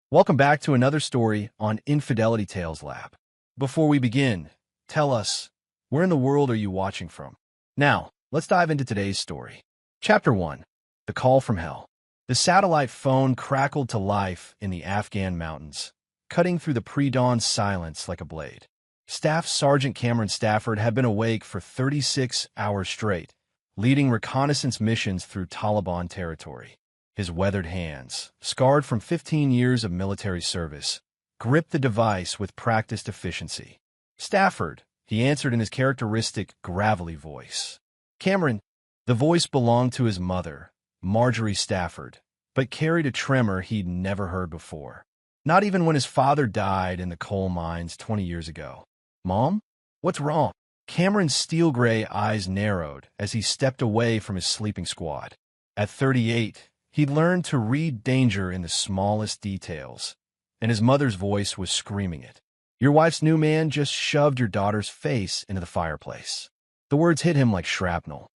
Welcome back to another story on Infidelity Tales Lab. Before we begin, tell us, where in the world are you watching from? Now, let's dive into today's story. Chapter 1. The Call from Hell. The satellite phone crackled to life in the Afghan mountains, cutting through the pre-dawn silence like a blade. Staff Sergeant Cameron Stafford had been awake for 36 hours straight, leading reconnaissance missions through Taliban territory. His weathered hands, scarred from 15 years of military service, gripped the device with practiced efficiency. Stafford, he answered in his characteristic, gravelly voice. Cameron, the voice belonged to his mother, Marjorie Stafford, but carried a tremor he'd never heard before. Not even when his father died in the coal mines 20 years ago. Mom? What's wrong? Cameron's steel-gray eyes narrowed as he stepped away from his sleeping squad. At 38, he'd learned to read danger in the smallest details, and his mother's voice was screaming it. Your wife's new man just shoved your daughter's face into the fireplace. The words hit him like shrapnel.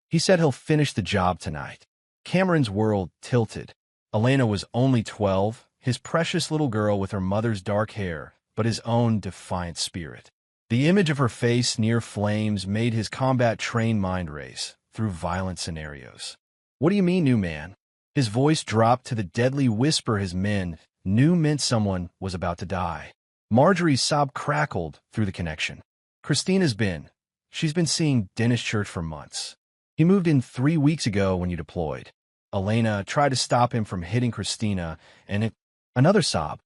He said he'll finish the job tonight. Cameron's world tilted. Elena was only 12, his precious little girl with her mother's dark hair, but his own defiant spirit. The image of her face near flames made his combat-trained mind race through violent scenarios. What do you mean, new man? His voice dropped to the deadly whisper his men knew meant someone was about to die. Marjorie's sob crackled through the connection. She's been seeing Dennis Church for months. He moved in 3 weeks ago when you deployed. Elena tried to stop him from hitting Christina, and another sob.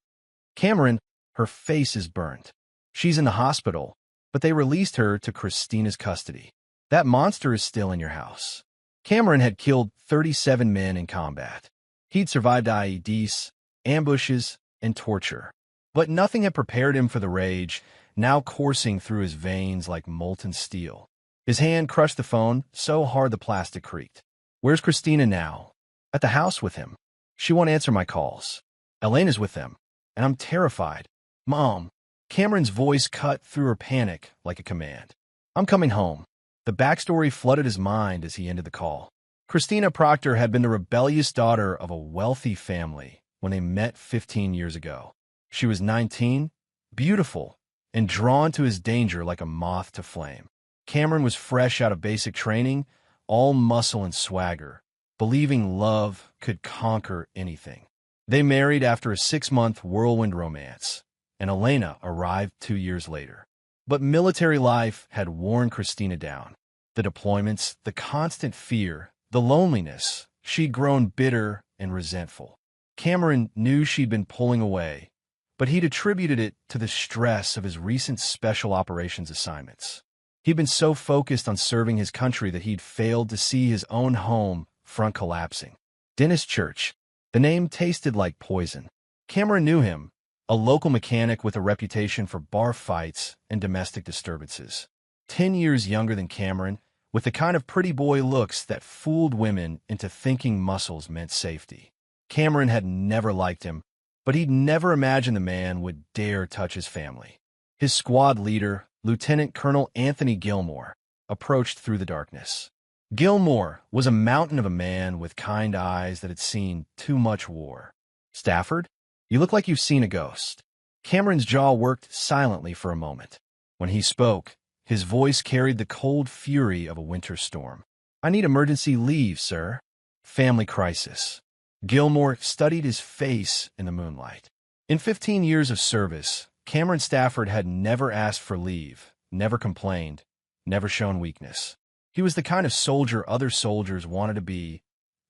Cameron, her face is burnt. She's in the hospital, but they released her to Christina's custody. That monster is still in your house. Cameron had killed 37 men in combat. He'd survived IEDs, ambushes, and torture. But nothing had prepared him for the rage, now coursing through his veins like molten steel. His hand crushed the phone so hard the plastic creaked. Where's Christina now? At the house with him. She won't answer my calls. Elena's with them, and I'm terrified. Mom. Cameron's voice cut through her panic like a command. I'm coming home. The backstory flooded his mind as he ended the call. Christina Proctor had been the rebellious daughter of a wealthy family when they met 15 years ago. She was 19, beautiful, and drawn to his danger like a moth to flame. Cameron was fresh out of basic training, all muscle and swagger, believing love could conquer anything. They married after a 6-month whirlwind romance, and Elena arrived 2 years later. But military life had worn Christina down. The deployments, the constant fear, the loneliness, she'd grown bitter and resentful. Cameron knew she'd been pulling away, but he'd attributed it to the stress of his recent special operations assignments. He'd been so focused on serving his country that he'd failed to see his own home front collapsing. Dennis Church. The name tasted like poison. Cameron knew him, a local mechanic with a reputation for bar fights and domestic disturbances. 10 years younger than Cameron, with the kind of pretty boy looks that fooled women into thinking muscles meant safety. Cameron had never liked him, but he'd never imagined the man would dare touch his family. His squad leader, Lieutenant Colonel Anthony Gilmore, approached through the darkness. Gilmore was a mountain of a man with kind eyes that had seen too much war. Stafford? You look like you've seen a ghost. Cameron's jaw worked silently for a moment. When he spoke, his voice carried the cold fury of a winter storm. I need emergency leave, sir. Family crisis. Gilmore studied his face in the moonlight. In 15 years of service, Cameron Stafford had never asked for leave, never complained, never shown weakness. He was the kind of soldier other soldiers wanted to be,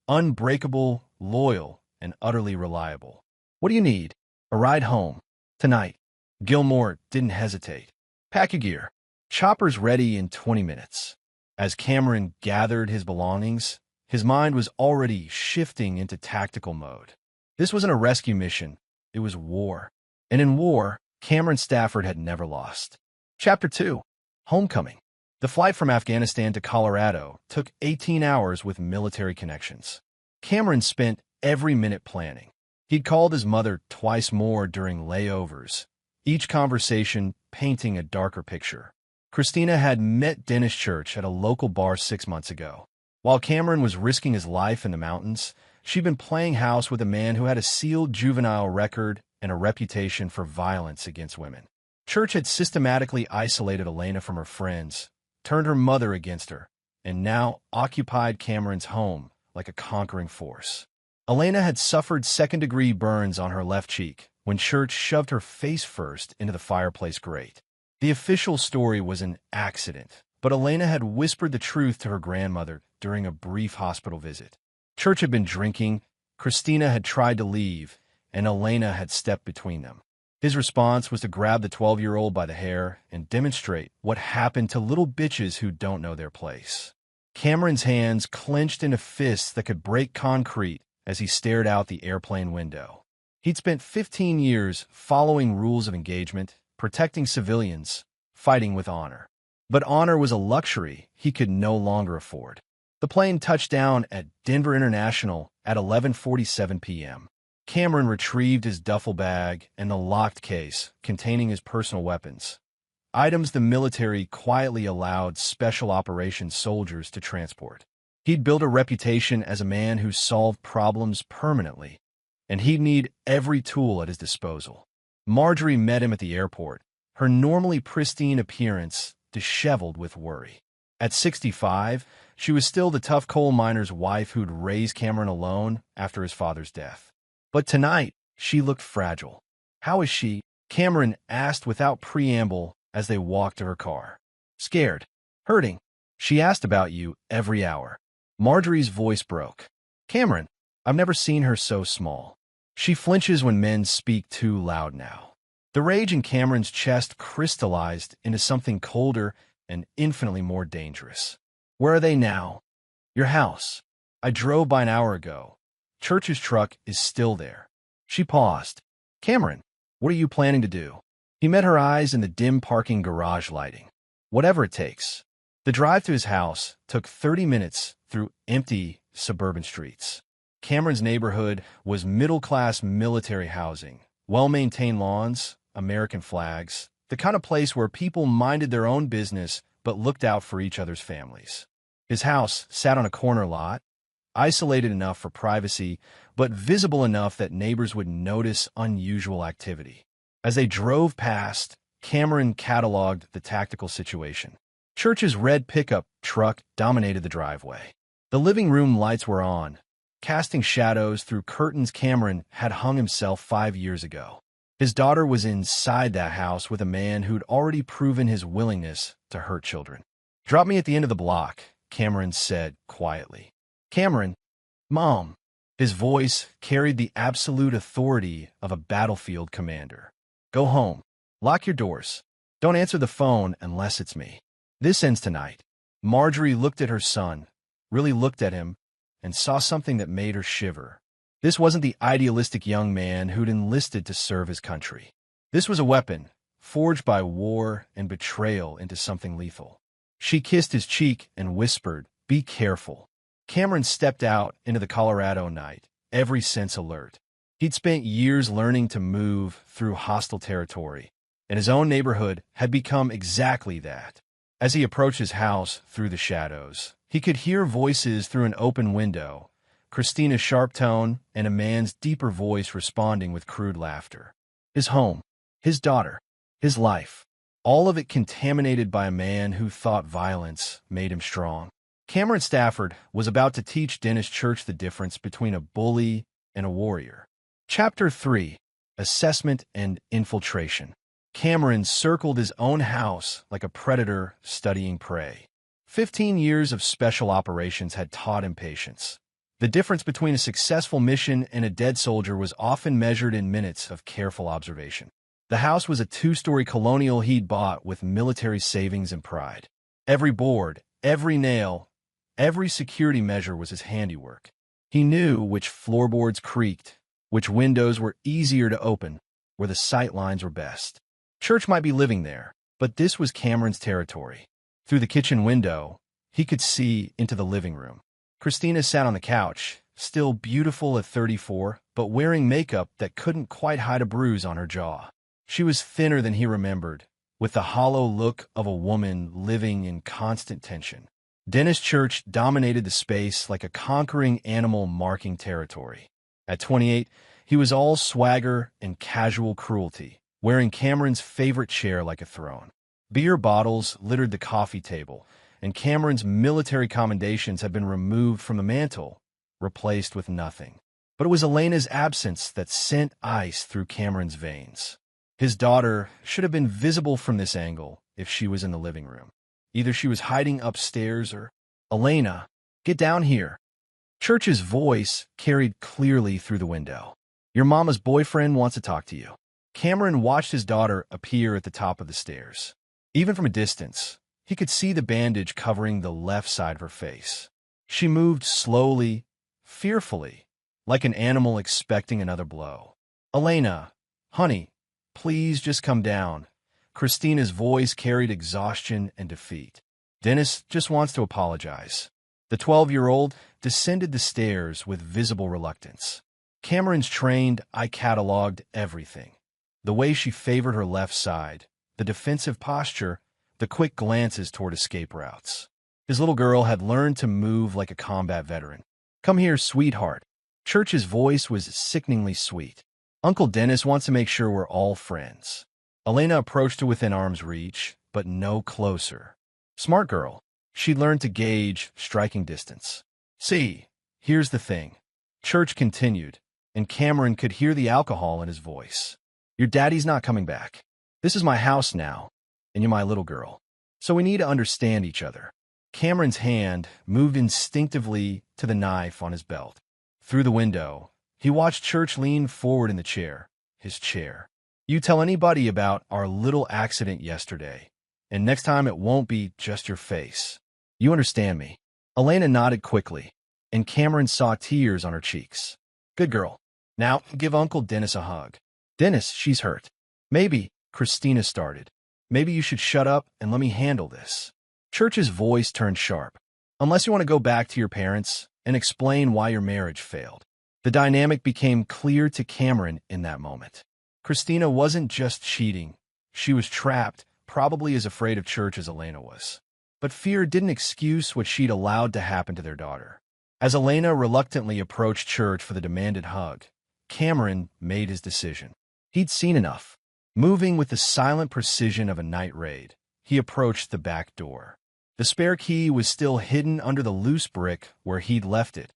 unbreakable, loyal, and utterly reliable. What do you need? A ride home. Tonight. Gilmore didn't hesitate. Pack your gear. Chopper's ready in 20 minutes. As Cameron gathered his belongings, his mind was already shifting into tactical mode. This wasn't a rescue mission. It was war. And in war, Cameron Stafford had never lost. Chapter 2. Homecoming. The flight from Afghanistan to Colorado took 18 hours with military connections. Cameron spent every minute planning. He'd called his mother twice more during layovers, each conversation painting a darker picture. Christina had met Dennis Church at a local bar 6 months ago. While Cameron was risking his life in the mountains, She'd been playing house with a man who had a sealed juvenile record and a reputation for violence against women. Church had systematically isolated Elena from her friends, turned her mother against her, and now occupied Cameron's home like a conquering force. Elena had suffered second-degree burns on her left cheek when Church shoved her face first into the fireplace grate. The official story was an accident, but Elena had whispered the truth to her grandmother during a brief hospital visit. Church had been drinking, Christina had tried to leave, and Elena had stepped between them. His response was to grab the 12-year-old by the hair and demonstrate what happened to little bitches who don't know their place. Cameron's hands clenched into fists that could break concrete as he stared out the airplane window. He'd spent 15 years following rules of engagement, protecting civilians, fighting with honor. But honor was a luxury he could no longer afford. The plane touched down at Denver International at 11:47 p.m. Cameron retrieved his duffel bag and the locked case containing his personal weapons, items the military quietly allowed special operations soldiers to transport. He'd built a reputation as a man who solved problems permanently, and he'd need every tool at his disposal. Marjorie met him at the airport, her normally pristine appearance disheveled with worry. At 65, she was still the tough coal miner's wife who'd raised Cameron alone after his father's death. But tonight, she looked fragile. "How is she?" Cameron asked without preamble as they walked to her car. "Scared. Hurting. She asked about you every hour." Marjorie's voice broke. "Cameron, I've never seen her so small. She flinches when men speak too loud now." The rage in Cameron's chest crystallized into something colder and infinitely more dangerous. "Where are they now?" "Your house. I drove by an hour ago. Church's truck is still there." She paused. "Cameron, what are you planning to do?" He met her eyes in the dim parking garage lighting. "Whatever it takes." The drive to his house took 30 minutes through empty suburban streets. Cameron's neighborhood was middle-class military housing, well-maintained lawns, American flags, the kind of place where people minded their own business but looked out for each other's families. His house sat on a corner lot, isolated enough for privacy, but visible enough that neighbors would notice unusual activity. As they drove past, Cameron cataloged the tactical situation. Church's red pickup truck dominated the driveway. The living room lights were on, casting shadows through curtains Cameron had hung himself 5 years ago. His daughter was inside that house with a man who'd already proven his willingness to hurt children. "Drop me at the end of the block," Cameron said quietly. "Cameron, Mom." His voice carried the absolute authority of a battlefield commander. "Go home. Lock your doors. Don't answer the phone unless it's me. This ends tonight." Marjorie looked at her son, really looked at him, and saw something that made her shiver. This wasn't the idealistic young man who'd enlisted to serve his country. This was a weapon, forged by war and betrayal into something lethal. She kissed his cheek and whispered, "Be careful." Cameron stepped out into the Colorado night, every sense alert. He'd spent years learning to move through hostile territory, and his own neighborhood had become exactly that. As he approached his house through the shadows, he could hear voices through an open window, Christina's sharp tone and a man's deeper voice responding with crude laughter. His home, his daughter, his life, all of it contaminated by a man who thought violence made him strong. Cameron Stafford was about to teach Dennis Church the difference between a bully and a warrior. Chapter 3: Assessment and Infiltration. Cameron circled his own house like a predator studying prey. 15 years of special operations had taught him patience. The difference between a successful mission and a dead soldier was often measured in minutes of careful observation. The house was a 2-story colonial he'd bought with military savings and pride. Every board, every nail, every security measure was his handiwork. He knew which floorboards creaked, which windows were easier to open, where the sight lines were best. Church might be living there, but this was Cameron's territory. Through the kitchen window, he could see into the living room. Christina sat on the couch, still beautiful at 34, but wearing makeup that couldn't quite hide a bruise on her jaw. She was thinner than he remembered, with the hollow look of a woman living in constant tension. Dennis Church dominated the space like a conquering animal marking territory. At 28, he was all swagger and casual cruelty, wearing Cameron's favorite chair like a throne. Beer bottles littered the coffee table, and Cameron's military commendations had been removed from the mantel, replaced with nothing. But it was Elena's absence that sent ice through Cameron's veins. His daughter should have been visible from this angle if she was in the living room. Either she was hiding upstairs or, "Elena, get down here." Church's voice carried clearly through the window. "Your mama's boyfriend wants to talk to you." Cameron watched his daughter appear at the top of the stairs. Even from a distance, he could see the bandage covering the left side of her face. She moved slowly, fearfully, like an animal expecting another blow. "Elena, honey, please just come down." Christina's voice carried exhaustion and defeat. "Dennis just wants to apologize." The 12-year-old descended the stairs with visible reluctance. Cameron's trained eye cataloged everything. The way she favored her left side, the defensive posture, the quick glances toward escape routes. His little girl had learned to move like a combat veteran. "Come here, sweetheart." Church's voice was sickeningly sweet. "Uncle Dennis wants to make sure we're all friends." Elena approached to within arm's reach, but no closer. Smart girl. She learned to gauge striking distance. "See, here's the thing." Church continued, and Cameron could hear the alcohol in his voice. "Your daddy's not coming back. This is my house now, and you're my little girl. So we need to understand each other." Cameron's hand moved instinctively to the knife on his belt. Through the window, he watched Church lean forward in the chair, his chair. "You tell anybody about our little accident yesterday, and next time it won't be just your face. You understand me?" Elena nodded quickly, and Cameron saw tears on her cheeks. "Good girl. Now give Uncle Dennis a hug." "Dennis, she's hurt." "Maybe," Christina started. "Maybe you should shut up and let me handle this." Church's voice turned sharp. "Unless you want to go back to your parents and explain why your marriage failed." The dynamic became clear to Cameron in that moment. Christina wasn't just cheating. She was trapped, probably as afraid of Church as Elena was. But fear didn't excuse what she'd allowed to happen to their daughter. As Elena reluctantly approached Church for the demanded hug, Cameron made his decision. He'd seen enough. Moving with the silent precision of a night raid, he approached the back door. The spare key was still hidden under the loose brick where he'd left it.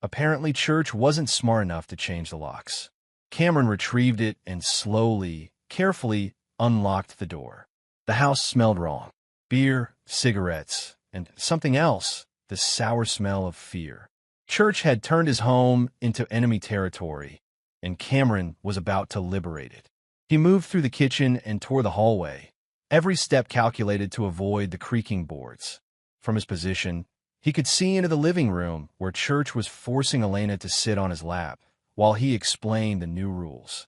Apparently, Church wasn't smart enough to change the locks. Cameron retrieved it and slowly, carefully unlocked the door. The house smelled wrong. Beer, cigarettes, and something else, the sour smell of fear. Church had turned his home into enemy territory, and Cameron was about to liberate it. He moved through the kitchen and toward the hallway, every step calculated to avoid the creaking boards. From his position, he could see into the living room where Church was forcing Elena to sit on his lap while he explained the new rules.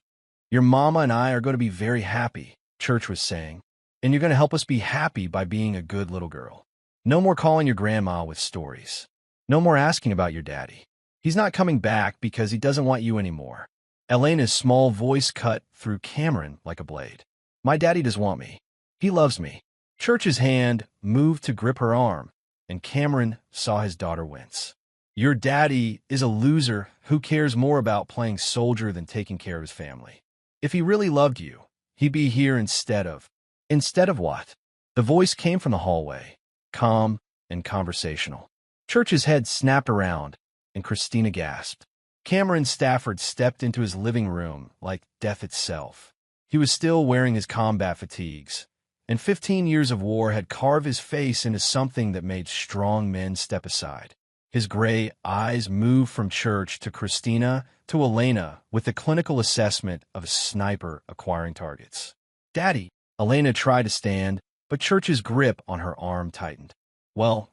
"Your mama and I are going to be very happy," Church was saying, "and you're going to help us be happy by being a good little girl. No more calling your grandma with stories. No more asking about your daddy. He's not coming back because he doesn't want you anymore." Elena's small voice cut through Cameron like a blade. "My daddy does want me. He loves me." Church's hand moved to grip her arm, and Cameron saw his daughter wince. "Your daddy is a loser who cares more about playing soldier than taking care of his family. If he really loved you, he'd be here instead of..." "Instead of what?" The voice came from the hallway, calm and conversational. Church's head snapped around, and Christina gasped. Cameron Stafford stepped into his living room like death itself. He was still wearing his combat fatigues, and 15 years of war had carved his face into something that made strong men step aside. His gray eyes moved from Church to Christina to Elena with the clinical assessment of a sniper acquiring targets. "Daddy," Elena tried to stand, but Church's grip on her arm tightened. Well,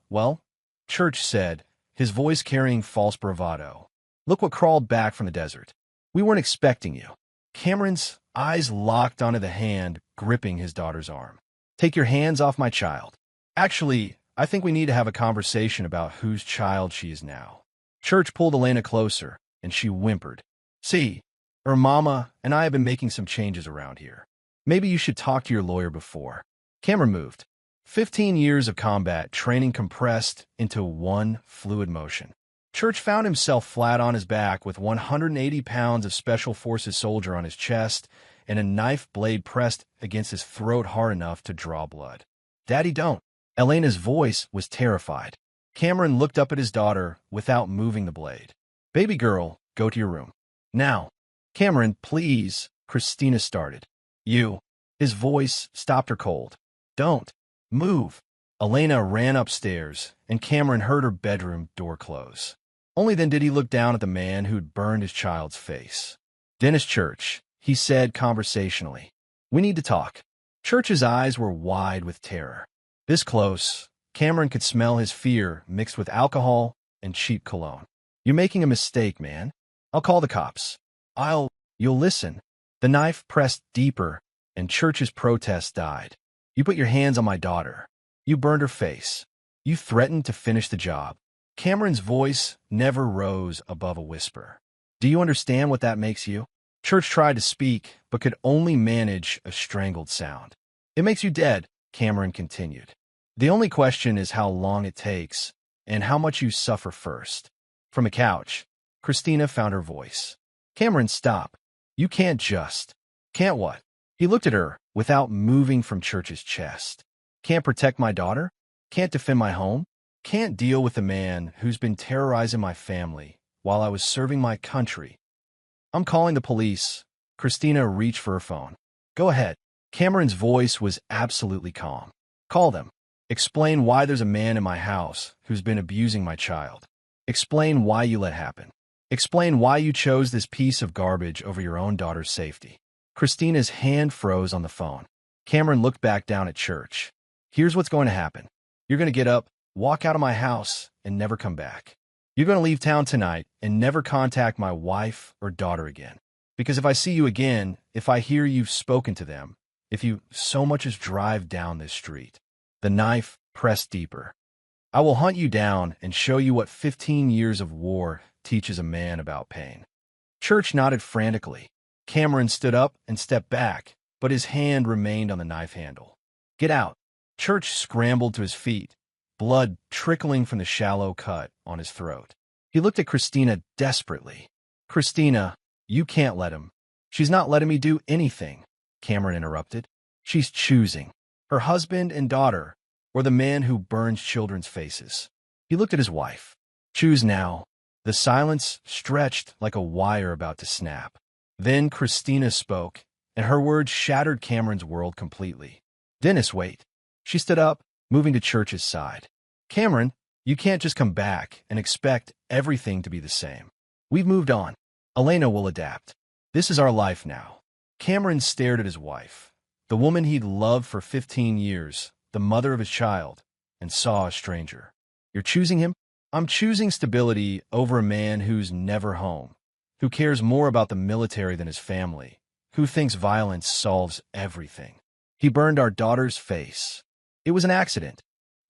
Church said, his voice carrying false bravado. "Look what crawled back from the desert. We weren't expecting you." Cameron's eyes locked onto the hand gripping his daughter's arm. "Take your hands off my child. Actually, I think we need to have a conversation about whose child she is now." Church pulled Elena closer, and she whimpered. "See, her mama and I have been making some changes around here. Maybe you should talk to your lawyer before." Cameron moved. 15 years of combat training compressed into one fluid motion. Church found himself flat on his back with 180 pounds of Special Forces soldier on his chest and a knife blade pressed against his throat hard enough to draw blood. "Daddy, don't." Elena's voice was terrified. Cameron looked up at his daughter without moving the blade. "Baby girl, go to your room. Now." "Cameron, please," Christina started. "You." His voice stopped her cold. "Don't move." Elena ran upstairs, and Cameron heard her bedroom door close. Only then did he look down at the man who'd burned his child's face. "Dennis Church," he said conversationally. "We need to talk." Church's eyes were wide with terror. This close, Cameron could smell his fear mixed with alcohol and cheap cologne. "You're making a mistake, man. I'll call the cops. You'll listen." The knife pressed deeper, and Church's protest died. "You put your hands on my daughter. You burned her face. You threatened to finish the job." Cameron's voice never rose above a whisper. "Do you understand what that makes you?" Church tried to speak, but could only manage a strangled sound. "It makes you dead," Cameron continued. "The only question is how long it takes and how much you suffer first." From a couch, Christina found her voice. "Cameron, stop. You can't just..." "Can't what?" He looked at her without moving from Church's chest. "Can't protect my daughter? Can't defend my home? Can't deal with the man who's been terrorizing my family while I was serving my country? I'm calling the police." Christina reached for her phone. "Go ahead." Cameron's voice was absolutely calm. "Call them. Explain why there's a man in my house who's been abusing my child. Explain why you let happen. Explain why you chose this piece of garbage over your own daughter's safety." Christina's hand froze on the phone. Cameron looked back down at Church. "Here's what's going to happen. You're going to get up, walk out of my house, and never come back. You're going to leave town tonight and never contact my wife or daughter again. Because if I see you again, if I hear you've spoken to them, if you so much as drive down this street..." The knife pressed deeper. "I will hunt you down and show you what 15 years of war teaches a man about pain." Church nodded frantically. Cameron stood up and stepped back, but his hand remained on the knife handle. "Get out." Church scrambled to his feet, blood trickling from the shallow cut on his throat. He looked at Christina desperately. "Christina, you can't let him." "She's not letting me do anything," Cameron interrupted. "She's choosing. Her husband and daughter, or the man who burns children's faces." He looked at his wife. "Choose now." The silence stretched like a wire about to snap. Then Christina spoke, and her words shattered Cameron's world completely. "Dennis, wait." She stood up, moving to Church's side. "Cameron, you can't just come back and expect everything to be the same. We've moved on. Elena will adapt. This is our life now." Cameron stared at his wife, the woman he'd loved for 15 years, the mother of his child, and saw a stranger. "You're choosing him?" "I'm choosing stability over a man who's never home, who cares more about the military than his family, who thinks violence solves everything. He burned our daughter's face. It was an accident."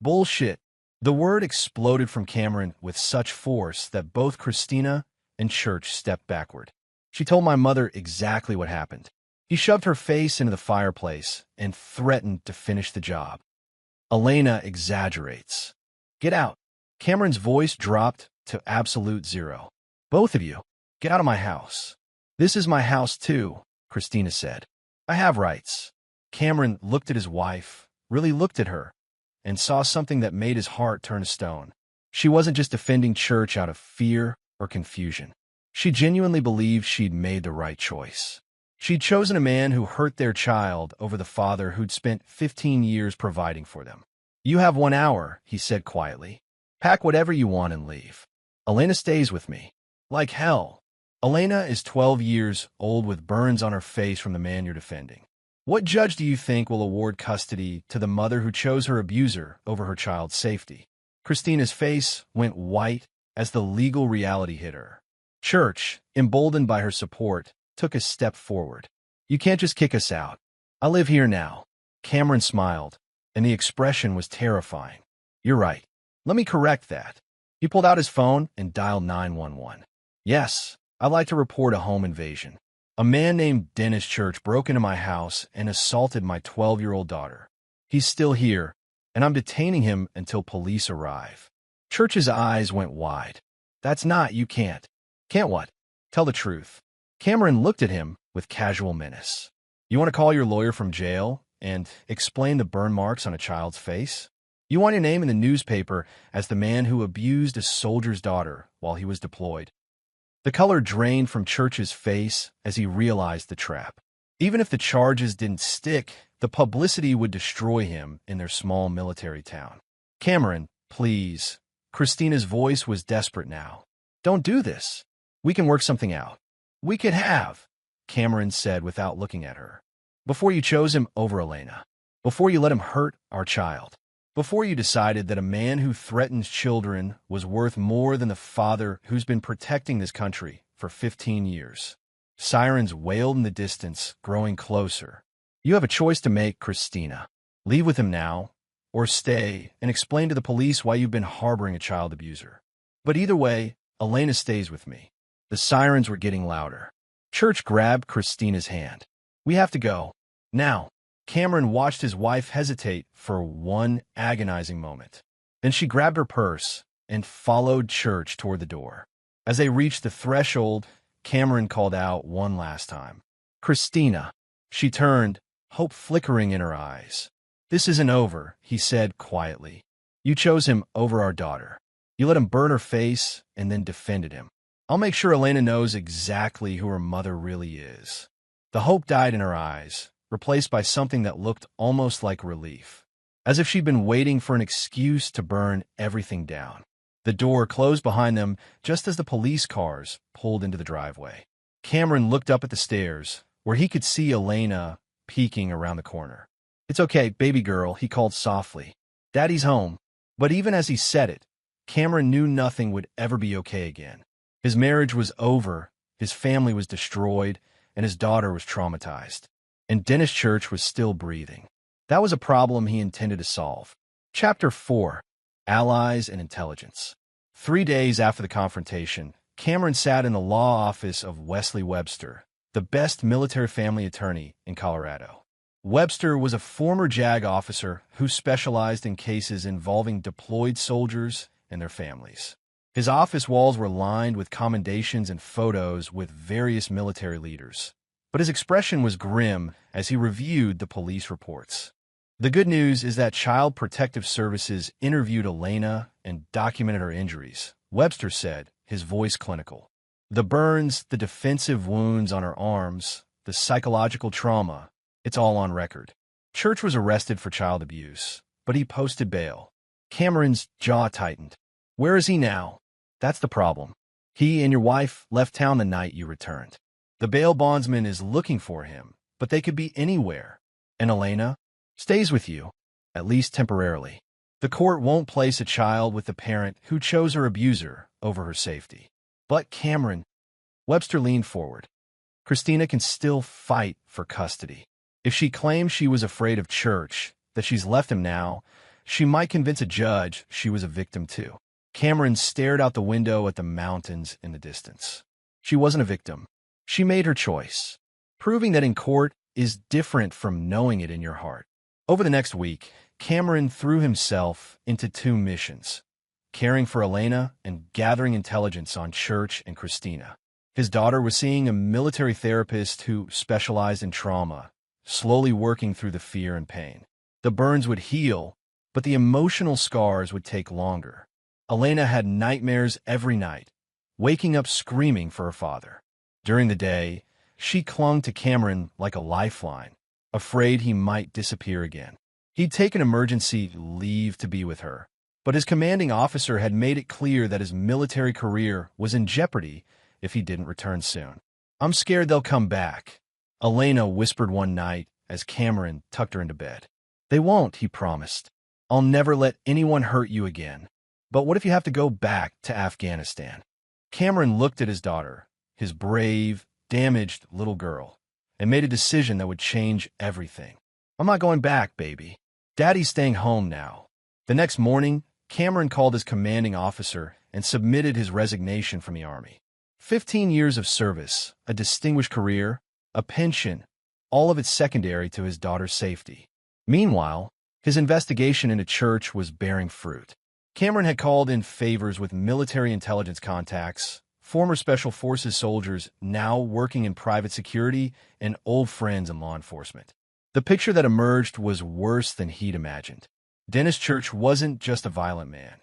"Bullshit." The word exploded from Cameron with such force that both Christina and Church stepped backward. "She told my mother exactly what happened." He shoved her face into the fireplace and threatened to finish the job. "Elena exaggerates." "Get out." Cameron's voice dropped to absolute zero. "Both of you, get out of my house." "This is my house too," Christina said. "I have rights." Cameron looked at his wife, really looked at her, and saw something that made his heart turn to stone. She wasn't just defending Church out of fear or confusion. She genuinely believed she'd made the right choice. She'd chosen a man who hurt their child over the father who'd spent 15 years providing for them. "You have 1 hour," he said quietly. "Pack whatever you want and leave. Elena stays with me." "Like hell." Elena is 12 years old with burns on her face from the man you're defending. What judge do you think will award custody to the mother who chose her abuser over her child's safety? Christina's face went white as the legal reality hit her. Church, emboldened by her support, took a step forward. "You can't just kick us out. I live here now." Cameron smiled, and the expression was terrifying. "You're right. Let me correct that." He pulled out his phone and dialed 911. "Yes, I'd like to report a home invasion. A man named Dennis Church broke into my house and assaulted my 12-year-old daughter. He's still here, and I'm detaining him until police arrive. Church's eyes went wide. You can't. Can't what? Tell the truth. Cameron looked at him with casual menace. You want to call your lawyer from jail and explain the burn marks on a child's face? You want your name in the newspaper as the man who abused a soldier's daughter while he was deployed? The color drained from Church's face as he realized the trap. Even if the charges didn't stick, the publicity would destroy him in their small military town. Cameron, please. Christina's voice was desperate now. Don't do this. We can work something out. We could have, Cameron said without looking at her. Before you chose him over Elena. Before you let him hurt our child. Before you decided that a man who threatens children was worth more than the father who's been protecting this country for 15 years. Sirens wailed in the distance, growing closer. You have a choice to make, Christina. Leave with him now, or stay and explain to the police why you've been harboring a child abuser. But either way, Elena stays with me. The sirens were getting louder. Church grabbed Christina's hand. We have to go. Now. Cameron watched his wife hesitate for one agonizing moment. Then she grabbed her purse and followed Church toward the door. As they reached the threshold, Cameron called out one last time. Christina. She turned, hope flickering in her eyes. This isn't over, he said quietly. You chose him over our daughter. You let him burn her face and then defended him. I'll make sure Elena knows exactly who her mother really is. The hope died in her eyes, replaced by something that looked almost like relief, as if she'd been waiting for an excuse to burn everything down. The door closed behind them just as the police cars pulled into the driveway. Cameron looked up at the stairs, where he could see Elena peeking around the corner. It's okay, baby girl, he called softly. Daddy's home. But even as he said it, Cameron knew nothing would ever be okay again. His marriage was over, his family was destroyed, and his daughter was traumatized. And Dennis Church was still breathing. That was a problem he intended to solve. Chapter 4. Allies and Intelligence. 3 days after the confrontation, Cameron sat in the law office of Wesley Webster, the best military family attorney in Colorado. Webster was a former JAG officer who specialized in cases involving deployed soldiers and their families. His office walls were lined with commendations and photos with various military leaders. But his expression was grim as he reviewed the police reports. The good news is that Child Protective Services interviewed Elena and documented her injuries, Webster said, his voice clinical. The burns, the defensive wounds on her arms, the psychological trauma, it's all on record. Church was arrested for child abuse, but he posted bail. Cameron's jaw tightened. Where is he now? That's the problem. He and your wife left town the night you returned. The bail bondsman is looking for him, but they could be anywhere. And Elena stays with you, at least temporarily. The court won't place a child with the parent who chose her abuser over her safety. But Cameron, Webster leaned forward. Christina can still fight for custody. If she claims she was afraid of Church, that she's left him now, she might convince a judge she was a victim too. Cameron stared out the window at the mountains in the distance. She wasn't a victim. She made her choice. Proving that in court is different from knowing it in your heart. Over the next week, Cameron threw himself into 2 missions, caring for Elena and gathering intelligence on Church and Christina. His daughter was seeing a military therapist who specialized in trauma, slowly working through the fear and pain. The burns would heal, but the emotional scars would take longer. Elena had nightmares every night, waking up screaming for her father. During the day, she clung to Cameron like a lifeline, afraid he might disappear again. He'd taken emergency leave to be with her, but his commanding officer had made it clear that his military career was in jeopardy if he didn't return soon. I'm scared they'll come back, Elena whispered one night as Cameron tucked her into bed. They won't, he promised. I'll never let anyone hurt you again. But what if you have to go back to Afghanistan? Cameron looked at his daughter, his brave, damaged little girl, and made a decision that would change everything. I'm not going back, baby. Daddy's staying home now. The next morning, Cameron called his commanding officer and submitted his resignation from the Army. 15 years of service, a distinguished career, a pension, all of it secondary to his daughter's safety. Meanwhile, His investigation into Church was bearing fruit. Cameron had called in favors with military intelligence contacts, former Special Forces soldiers now working in private security, and old friends in law enforcement. The picture that emerged was worse than he'd imagined. Dennis Church wasn't just a violent man.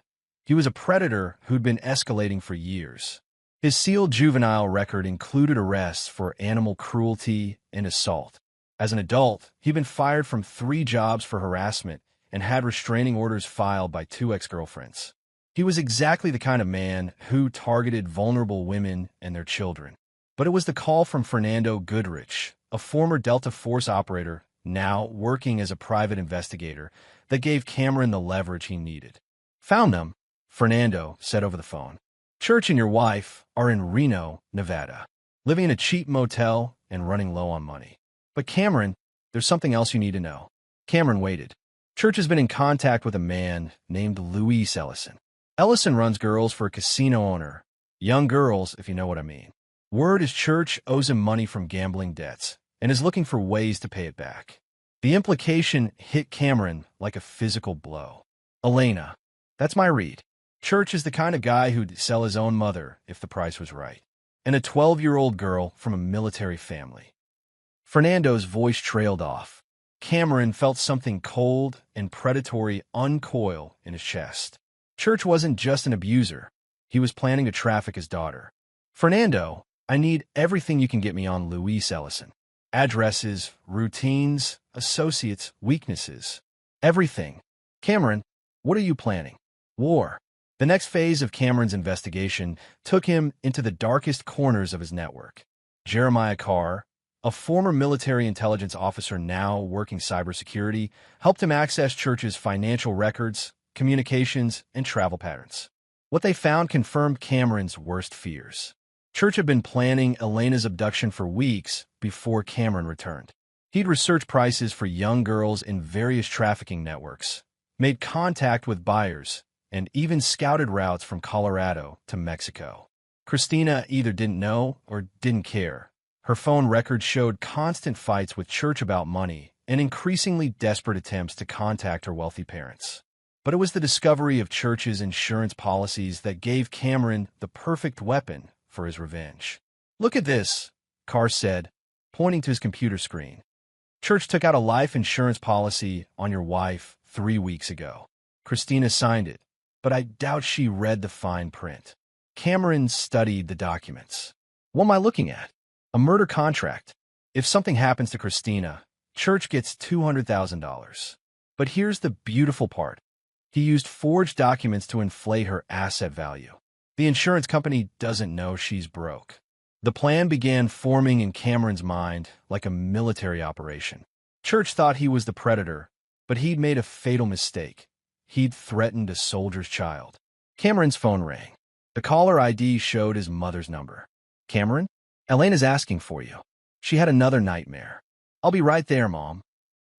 He was a predator who'd been escalating for years. His sealed juvenile record included arrests for animal cruelty and assault. As an adult, he'd been fired from 3 jobs for harassment and had restraining orders filed by 2 ex-girlfriends. He was exactly the kind of man who targeted vulnerable women and their children. But it was the call from Fernando Goodrich, a former Delta Force operator now working as a private investigator, that gave Cameron the leverage he needed. "Found them," Fernando said over the phone. "Church and your wife are in Reno, Nevada, living in a cheap motel and running low on money. But Cameron, there's something else you need to know." Cameron waited. Church has been in contact with a man named Luis Ellison. Ellison runs girls for a casino owner. Young girls, if you know what I mean. Word is Church owes him money from gambling debts and is looking for ways to pay it back. The implication hit Cameron like a physical blow. "Elena, that's my read. Church is the kind of guy who'd sell his own mother if the price was right. And a 12-year-old girl from a military family." Fernando's voice trailed off. Cameron felt something cold and predatory uncoil in his chest. Church wasn't just an abuser. He was planning to traffic his daughter. "Fernando, I need everything you can get me on Luis Ellison. Addresses, routines, associates, weaknesses. Everything. Cameron, what are you planning? War." The next phase of Cameron's investigation took him into the darkest corners of his network. Jeremiah Carr, a former military intelligence officer now working cybersecurity, helped him access Church's financial records, communications, and travel patterns. What they found confirmed Cameron's worst fears. Church had been planning Elena's abduction for weeks before Cameron returned. He'd researched prices for young girls in various trafficking networks, made contact with buyers, and even scouted routes from Colorado to Mexico. Christina either didn't know or didn't care. Her phone records showed constant fights with Church about money and increasingly desperate attempts to contact her wealthy parents. But it was the discovery of Church's insurance policies that gave Cameron the perfect weapon for his revenge. "Look at this," Carr said, pointing to his computer screen. "Church took out a life insurance policy on your wife 3 weeks ago. Christina signed it, but I doubt she read the fine print." Cameron studied the documents. "What am I looking at? A murder contract. If something happens to Christina, Church gets $200,000. But here's the beautiful part. He used forged documents to inflate her asset value. The insurance company doesn't know she's broke." The plan began forming in Cameron's mind like a military operation. Church thought he was the predator, but he'd made a fatal mistake. He'd threatened a soldier's child. Cameron's phone rang. The caller ID showed his mother's number. "Cameron? Elena's asking for you. She had another nightmare." "I'll be right there, Mom."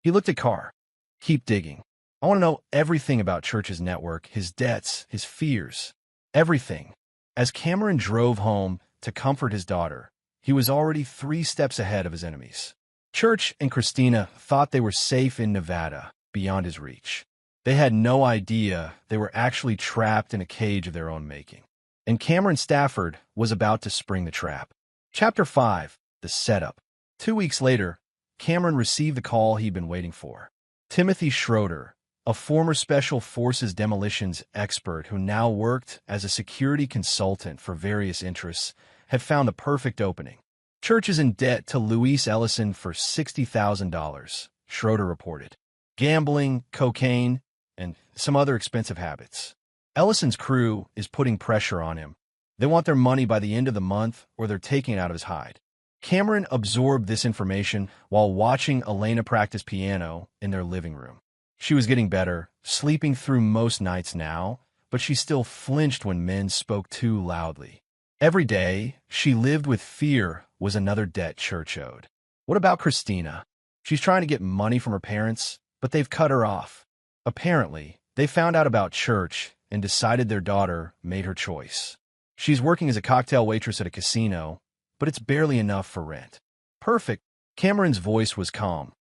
He looked at Carr. "Keep digging. I want to know everything about Church's network, his debts, his fears. Everything." As Cameron drove home to comfort his daughter, he was already 3 steps ahead of his enemies. Church and Christina thought they were safe in Nevada, beyond his reach. They had no idea they were actually trapped in a cage of their own making. And Cameron Stafford was about to spring the trap. Chapter 5. The Setup. 2 weeks later, Cameron received the call he'd been waiting for. Timothy Schroeder, a former Special Forces demolitions expert who now worked as a security consultant for various interests, had found the perfect opening. "Church is in debt to Luis Ellison for $60,000, Schroeder reported. "Gambling, cocaine, and some other expensive habits. Ellison's crew is putting pressure on him. They want their money by the end of the month or they're taking it out of his hide." Cameron absorbed this information while watching Elena practice piano in their living room. She was getting better, sleeping through most nights now, but she still flinched when men spoke too loudly. Every day, she lived with fear was another debt Church owed. What about Christina? She's trying to get money from her parents, but they've cut her off. Apparently, they found out about Church and decided their daughter made her choice. She's working as a cocktail waitress at a casino, but it's barely enough for rent. Perfect. Cameron's voice was calm.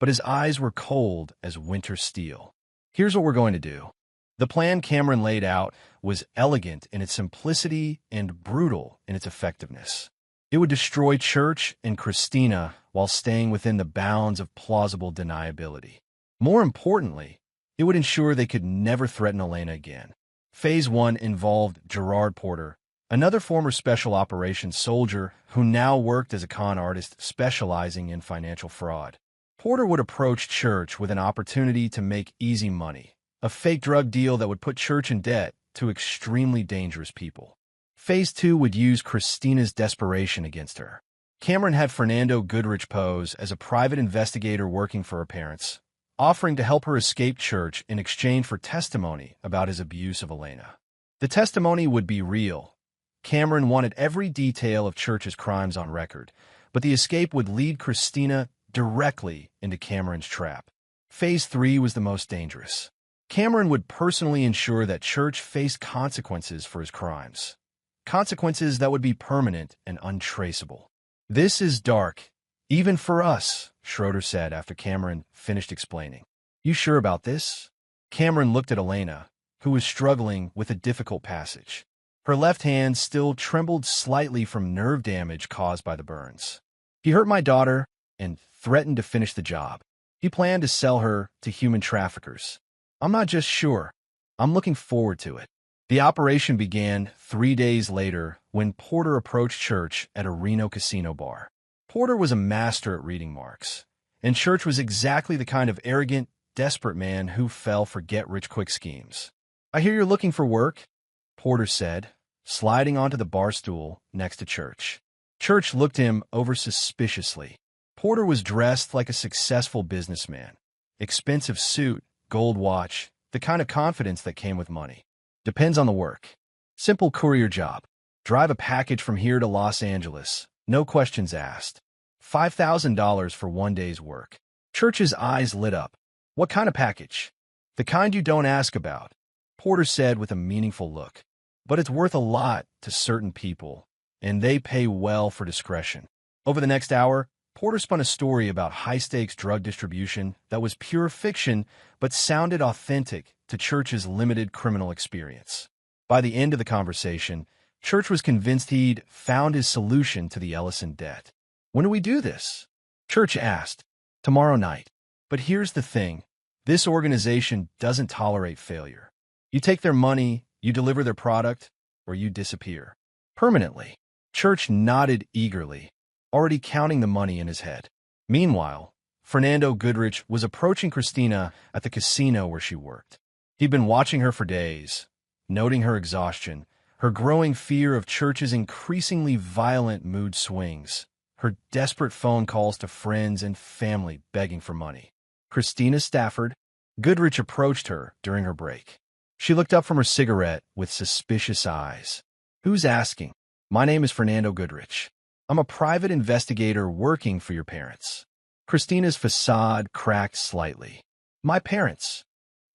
but his eyes were cold as winter steel. Here's what we're going to do. The plan Cameron laid out was elegant in its simplicity and brutal in its effectiveness. It would destroy Church and Christina while staying within the bounds of plausible deniability. More importantly, it would ensure they could never threaten Elena again. Phase 1 involved Gerard Porter, another former special operations soldier who now worked as a con artist specializing in financial fraud. Porter would approach Church with an opportunity to make easy money, a fake drug deal that would put Church in debt to extremely dangerous people. Phase 2 would use Christina's desperation against her. Cameron had Fernando Goodrich pose as a private investigator working for her parents, offering to help her escape Church in exchange for testimony about his abuse of Elena. The testimony would be real. Cameron wanted every detail of Church's crimes on record, but the escape would lead Christina directly into Cameron's trap. Phase 3 was the most dangerous. Cameron would personally ensure that Church faced consequences for his crimes. Consequences that would be permanent and untraceable. "This is dark, even for us," Schroeder said after Cameron finished explaining. "You sure about this?" Cameron looked at Elena, who was struggling with a difficult passage. Her left hand still trembled slightly from nerve damage caused by the burns. "He hurt my daughter and threatened to finish the job. He planned to sell her to human traffickers. I'm not just sure. I'm looking forward to it." The operation began 3 days later when Porter approached Church at a Reno casino bar. Porter was a master at reading marks, and Church was exactly the kind of arrogant, desperate man who fell for get-rich-quick schemes. "I hear you're looking for work," Porter said, sliding onto the bar stool next to Church. Church looked him over suspiciously. Porter was dressed like a successful businessman. Expensive suit, gold watch, the kind of confidence that came with money. "Depends on the work. Simple courier job. Drive a package from here to Los Angeles. No questions asked. $5,000 for 1 day's work." Church's eyes lit up. "What kind of package?" "The kind you don't ask about," Porter said with a meaningful look. "But it's worth a lot to certain people, and they pay well for discretion." Over the next hour, Porter spun a story about high-stakes drug distribution that was pure fiction but sounded authentic to Church's limited criminal experience. By the end of the conversation, Church was convinced he'd found his solution to the Ellison debt. "When do we do this?" Church asked. "Tomorrow night. But here's the thing. This organization doesn't tolerate failure. You take their money, you deliver their product, or you disappear. Permanently." Church nodded eagerly, already counting the money in his head. Meanwhile, Fernando Goodrich was approaching Christina at the casino where she worked. He'd been watching her for days, noting her exhaustion, her growing fear of Church's increasingly violent mood swings, her desperate phone calls to friends and family begging for money. "Christina Stafford?" Goodrich approached her during her break. She looked up from her cigarette with suspicious eyes. "Who's asking?" "My name is Fernando Goodrich. I'm a private investigator working for your parents." Christina's facade cracked slightly. "My parents.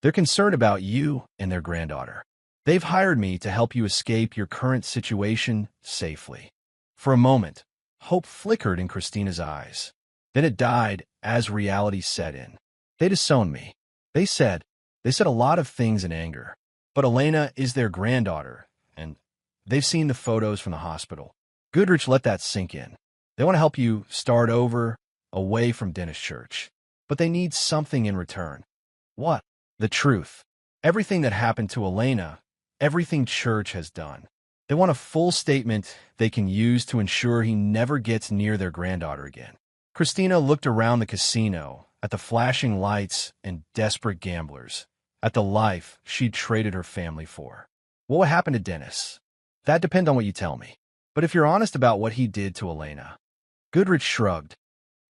They're concerned about you and their granddaughter. They've hired me to help you escape your current situation safely." For a moment, hope flickered in Christina's eyes. Then it died as reality set in. "They disowned me. They said a lot of things in anger. But Elena is their granddaughter, and they've seen the photos from the hospital." Goodrich let that sink in. "They want to help you start over, away from Dennis Church. But they need something in return." "What?" "The truth. Everything that happened to Elena, everything Church has done. They want a full statement they can use to ensure he never gets near their granddaughter again." Christina looked around the casino, at the flashing lights and desperate gamblers, at the life she'd traded her family for. "What would happen to Dennis?" "That depends on what you tell me. But if you're honest about what he did to Elena." Goodrich shrugged.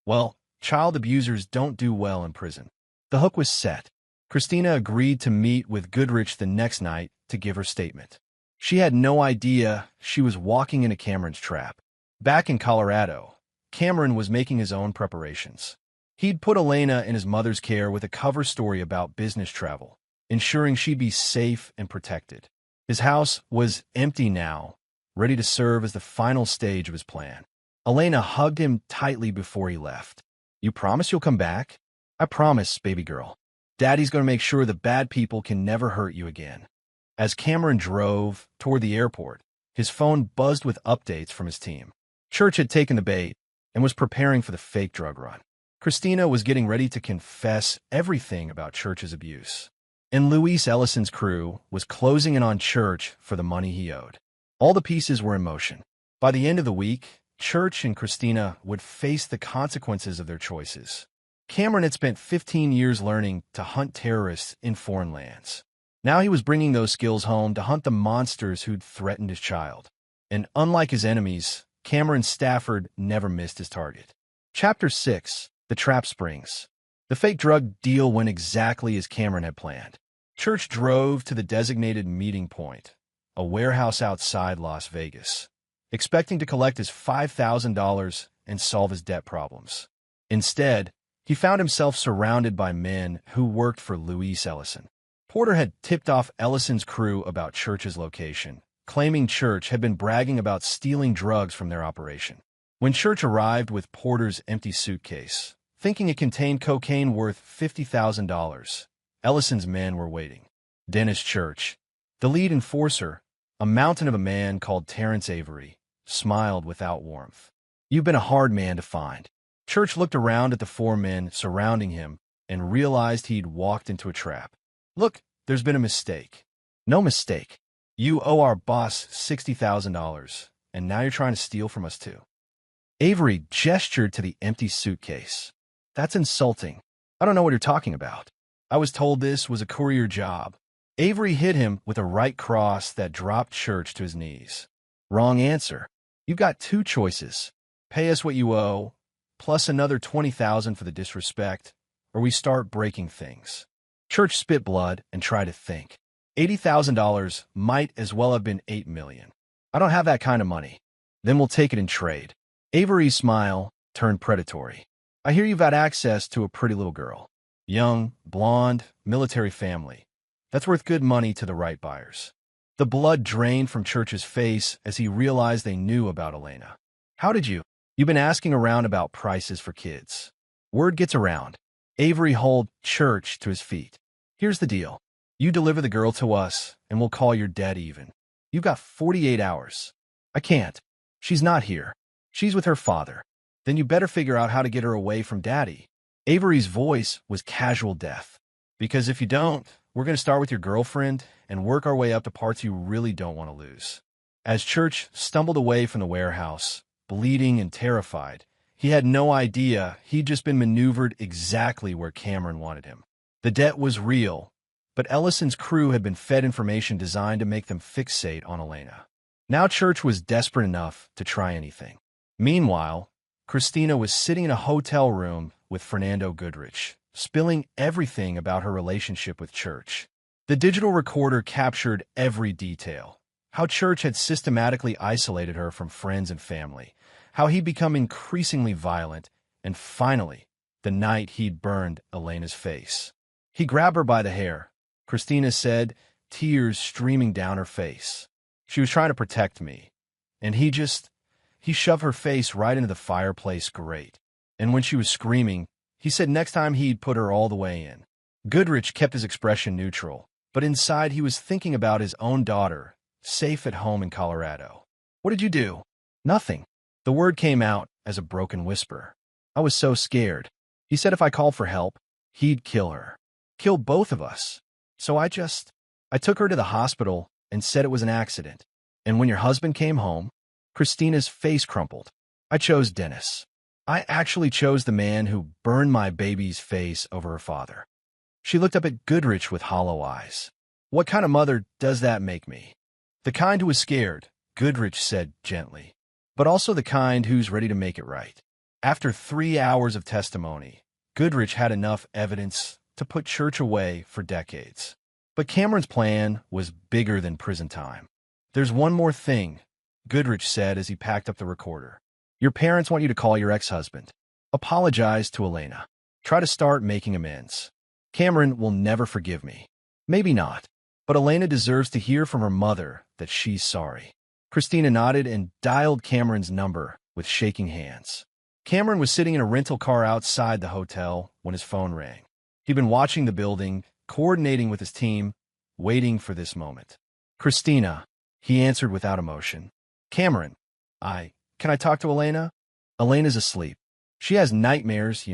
"Well, child abusers don't do well in prison." The hook was set. Christina agreed to meet with Goodrich the next night to give her statement. She had no idea she was walking into Cameron's trap. Back in Colorado, Cameron was making his own preparations. He'd put Elena in his mother's care with a cover story about business travel, ensuring she'd be safe and protected. His house was empty now, ready to serve as the final stage of his plan. Elena hugged him tightly before he left. "You promise you'll come back?" I promise, baby girl. Daddy's going to make sure the bad people can never hurt you again. As Cameron drove toward the airport, his phone buzzed with updates from his team. Church had taken the bait and was preparing for the fake drug run. Christina was getting ready to confess everything about Church's abuse. And Luis Ellison's crew was closing in on Church for the money he owed. All the pieces were in motion. By the end of the week, Church and Christina would face the consequences of their choices. Cameron had spent 15 years learning to hunt terrorists in foreign lands. Now he was bringing those skills home to hunt the monsters who'd threatened his child. And unlike his enemies, Cameron Stafford never missed his target. Chapter 6. The Trap Springs. The fake drug deal went exactly as Cameron had planned. Church drove to the designated meeting point, a warehouse outside Las Vegas, expecting to collect his $5,000 and solve his debt problems. Instead, he found himself surrounded by men who worked for Luis Ellison. Porter had tipped off Ellison's crew about Church's location, claiming Church had been bragging about stealing drugs from their operation. When Church arrived with Porter's empty suitcase, thinking it contained cocaine worth $50,000, Ellison's men were waiting. Dennis Church, the lead enforcer, a mountain of a man called Terrence Avery, smiled without warmth. You've been a hard man to find. Church looked around at the four men surrounding him and realized he'd walked into a trap. Look, there's been a mistake. No mistake. You owe our boss $60,000, and now you're trying to steal from us too. Avery gestured to the empty suitcase. That's insulting. I don't know what you're talking about. I was told this was a courier job. Avery hit him with a right cross that dropped Church to his knees. Wrong answer. You've got two choices. Pay us what you owe, plus another $20,000 for the disrespect, or we start breaking things. Church spit blood and tried to think. $80,000 might as well have been $8 million. I don't have that kind of money. Then we'll take it in trade. Avery's smile turned predatory. I hear you've had access to a pretty little girl. Young, blonde, military family. That's worth good money to the right buyers. The blood drained from Church's face as he realized they knew about Elena. How did you? You've been asking around about prices for kids. Word gets around. Avery hauled Church to his feet. Here's the deal. You deliver the girl to us, and we'll call your debt even. You've got 48 hours. I can't. She's not here. She's with her father. Then you better figure out how to get her away from Daddy. Avery's voice was casual death. Because if you don't, we're going to start with your girlfriend and work our way up to parts you really don't want to lose. As Church stumbled away from the warehouse, bleeding and terrified, he had no idea he'd just been maneuvered exactly where Cameron wanted him. The debt was real, but Ellison's crew had been fed information designed to make them fixate on Elena. Now Church was desperate enough to try anything. Meanwhile, Christina was sitting in a hotel room with Fernando Goodrich, spilling everything about her relationship with Church. The digital recorder captured every detail. How Church had systematically isolated her from friends and family, how he'd become increasingly violent, and finally, the night he'd burned Elena's face. He grabbed her by the hair, Christina said, tears streaming down her face. She was trying to protect me, and he shoved her face right into the fireplace grate. And when she was screaming, he said next time he'd put her all the way in. Goodrich kept his expression neutral, but inside he was thinking about his own daughter, safe at home in Colorado. What did you do? Nothing. The word came out as a broken whisper. I was so scared. He said if I called for help, he'd kill her. Kill both of us. So I took her to the hospital and said it was an accident. And when your husband came home, Christina's face crumpled. I chose Dennis. I actually chose the man who burned my baby's face over her father. She looked up at Goodrich with hollow eyes. What kind of mother does that make me? The kind who is scared, Goodrich said gently, but also the kind who's ready to make it right. After 3 hours of testimony, Goodrich had enough evidence to put Church away for decades. But Cameron's plan was bigger than prison time. There's one more thing, Goodrich said as he packed up the recorder. Your parents want you to call your ex-husband. Apologize to Elena. Try to start making amends. Cameron will never forgive me. Maybe not, but Elena deserves to hear from her mother that she's sorry. Christina nodded and dialed Cameron's number with shaking hands. Cameron was sitting in a rental car outside the hotel when his phone rang. He'd been watching the building, coordinating with his team, waiting for this moment. "Christina," he answered without emotion. "Cameron, can I talk to Elena?" "Elena's asleep. She has nightmares,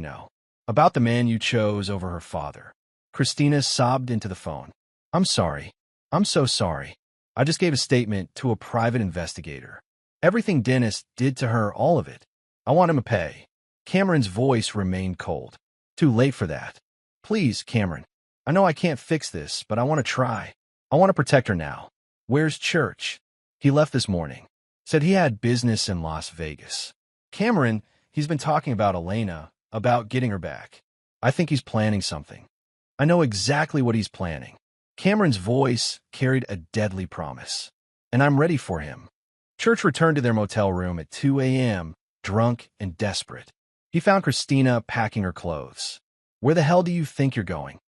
about the man you chose over her father." Christina sobbed into the phone. "I'm sorry. I'm so sorry. I just gave a statement to a private investigator. Everything Dennis did to her, all of it. I want him to pay." Cameron's voice remained cold. "Too late for that. Please, Cameron. I know I can't fix this, but I want to try. I want to protect her now." "Where's Church?" "He left this morning. Said he had business in Las Vegas." "Cameron, he's been talking about Elena, about getting her back. I think he's planning something. I know exactly what he's planning." Cameron's voice carried a deadly promise. "And I'm ready for him." Church returned to their motel room at 2 a.m., drunk and desperate. He found Christina packing her clothes. "Where the hell do you think you're going?"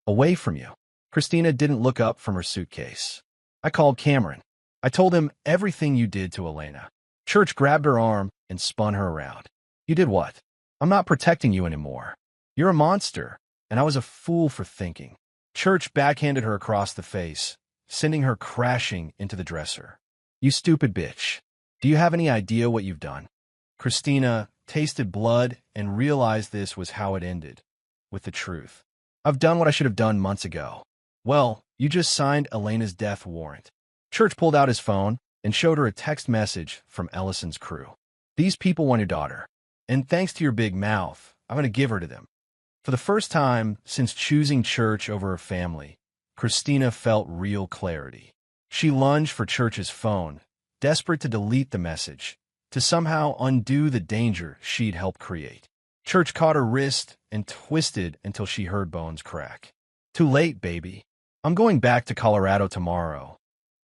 "Away from you." Christina didn't look up from her suitcase. "I called Cameron. I told him everything you did to Elena." Church grabbed her arm and spun her around. "You did what? I'm not protecting you anymore. You're a monster, and I was a fool for thinking." Church backhanded her across the face, sending her crashing into the dresser. "You stupid bitch. Do you have any idea what you've done?" Christina tasted blood and realized this was how it ended, with the truth. "I've done what I should have done months ago." "Well, you just signed Elena's death warrant." Church pulled out his phone and showed her a text message from Ellison's crew. "These people want your daughter, and thanks to your big mouth, I'm going to give her to them." For the first time since choosing Church over her family, Christina felt real clarity. She lunged for Church's phone, desperate to delete the message, to somehow undo the danger she'd helped create. Church caught her wrist and twisted until she heard bones crack. "Too late, baby. I'm going back to Colorado tomorrow,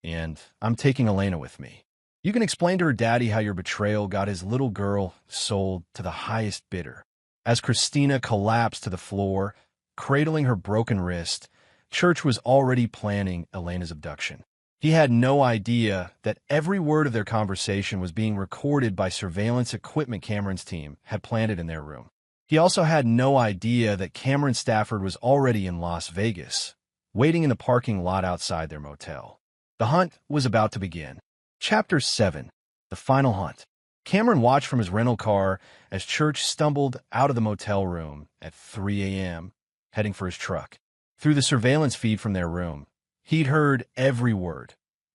and I'm taking Elena with me. You can explain to her daddy how your betrayal got his little girl sold to the highest bidder." As Christina collapsed to the floor, cradling her broken wrist, Church was already planning Elena's abduction. He had no idea that every word of their conversation was being recorded by surveillance equipment Cameron's team had planted in their room. He also had no idea that Cameron Stafford was already in Las Vegas, waiting in the parking lot outside their motel. The hunt was about to begin. Chapter 7. The Final Hunt. Cameron watched from his rental car as Church stumbled out of the motel room at 3 a.m., heading for his truck. Through the surveillance feed from their room, he'd heard every word.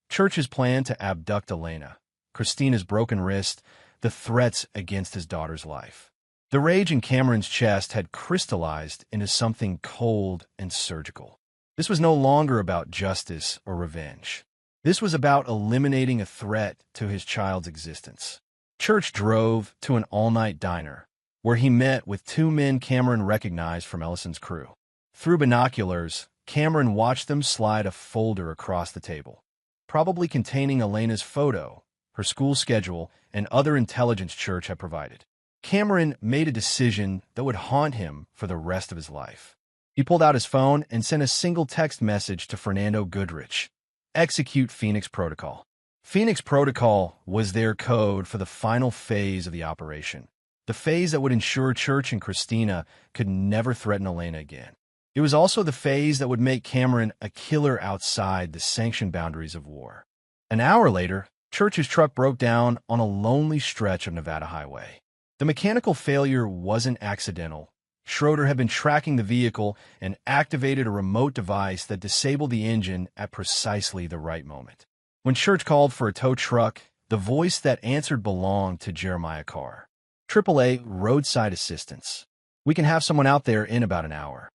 Church's plan to abduct Elena, Christina's broken wrist, the threats against his daughter's life. The rage in Cameron's chest had crystallized into something cold and surgical. This was no longer about justice or revenge. This was about eliminating a threat to his child's existence. Church drove to an all-night diner, where he met with two men Cameron recognized from Ellison's crew. Through binoculars, Cameron watched them slide a folder across the table, probably containing Elena's photo, her school schedule, and other intelligence Church had provided. Cameron made a decision that would haunt him for the rest of his life. He pulled out his phone and sent a single text message to Fernando Goodrich: "Execute Phoenix Protocol." Phoenix Protocol was their code for the final phase of the operation, the phase that would ensure Church and Christina could never threaten Elena again. It was also the phase that would make Cameron a killer outside the sanctioned boundaries of war. An hour later, Church's truck broke down on a lonely stretch of Nevada highway. The mechanical failure wasn't accidental. Schroeder had been tracking the vehicle and activated a remote device that disabled the engine at precisely the right moment. When Church called for a tow truck, the voice that answered belonged to Jeremiah Carr. "AAA Roadside Assistance. We can have someone out there in about an hour."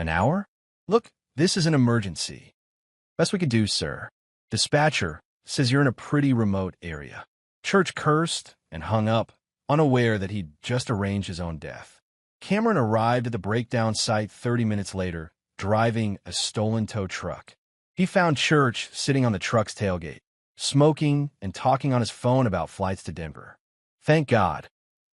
"An hour? Look, this is an emergency." "Best we could do, sir. Dispatcher says you're in a pretty remote area." Church cursed and hung up, unaware that he'd just arranged his own death. Cameron arrived at the breakdown site 30 minutes later, driving a stolen tow truck. He found Church sitting on the truck's tailgate, smoking and talking on his phone about flights to Denver. "Thank God,"